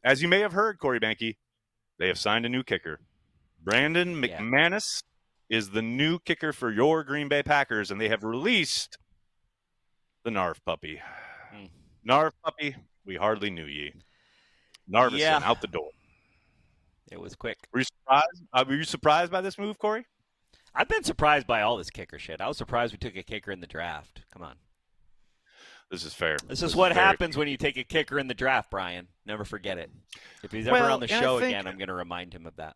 as you may have heard, Corey Banke, they have signed a new kicker. Brandon McManus is the new kicker for your Green Bay Packers, and they have released the Narf puppy. Narf puppy, we hardly knew ye. Narvison out the door. It was quick. Were you surprised? Were you surprised by this move, Corey? I've been surprised by all this kicker shit. I was surprised we took a kicker in the draft. Come on. This is fair. This is what happens when you take a kicker in the draft, Brian. Never forget it. If he's ever on the show again, I'm going to remind him of that.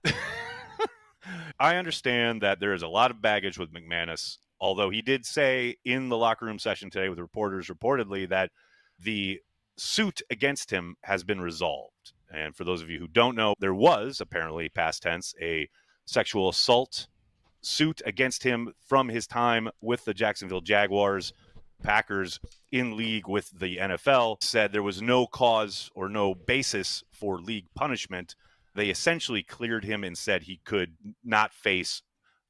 I understand that there is a lot of baggage with McManus, although he did say in the locker room session today with reporters reportedly that the suit against him has been resolved. And for those of you who don't know, there was apparently, past tense, a sexual assault suit against him from his time with the Jacksonville Jaguars. Packers, in league with the NFL, said there was no cause or no basis for league punishment. They essentially cleared him and said he could not face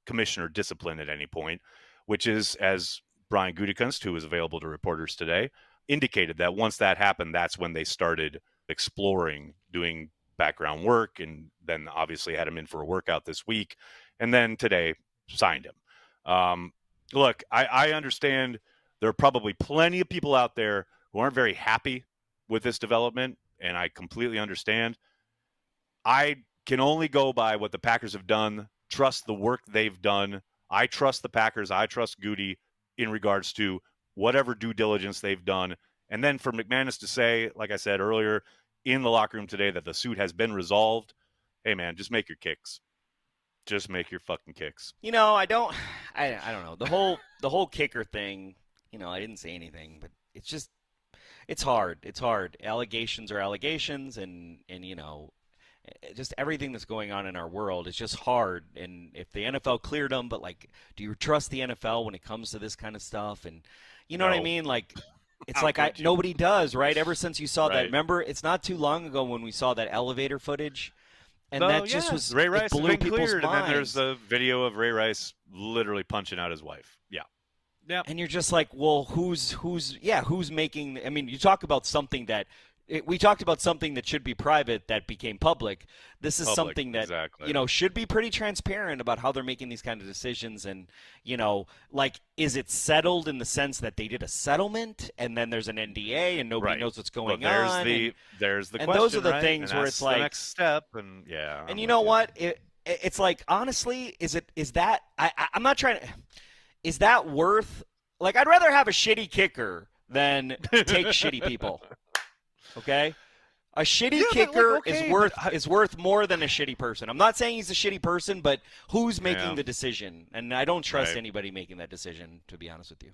commissioner discipline at any point, which is, as Brian Gutekunst, who was available to reporters today, indicated that once that happened, that's when they started exploring doing background work, and then obviously had him in for a workout this week, and then today signed him. Look, I understand there are probably plenty of people out there who aren't very happy with this development, and I completely understand. I can only go by what the Packers have done, trust the work they've done. I trust the Packers. I trust Goody in regards to whatever due diligence they've done. And then for McManus to say, like I said earlier, in the locker room today that the suit has been resolved, hey, man, just make your kicks. Just make your fucking kicks. You know, I don't know. The whole kicker thing, you know, I didn't say anything, but it's hard. It's hard. Allegations are allegations, and you know, just everything that's going on in our world is just hard. And if the NFL cleared them, but like, do you trust the NFL when it comes to this kind of stuff? And you know what I mean? Like, it's like nobody does, right? Ever since you saw that, remember, it's not too long ago when we saw that elevator footage. And that just was Ray Rice blew people's cleared, minds. and then there's the video of Ray Rice literally punching out his wife. Yeah. And you're just like, well, who's making? I mean, you talk about something that we talked about something that should be private that became public. This is something that you know should be pretty transparent about how they're making these kind of decisions. And you know, like, is it settled in the sense that they did a settlement and then there's an NDA and nobody knows what's going on? There's the and question, those are the things where it's like the next step. And and you know what? It's like, honestly, is that I'm not trying to. Is that worth? Like, I'd rather have a shitty kicker than take shitty people. Okay, a shitty kicker is worth more than a shitty person. I'm not saying he's a shitty person, but who's making the decision? And I don't trust anybody making that decision, to be honest with you.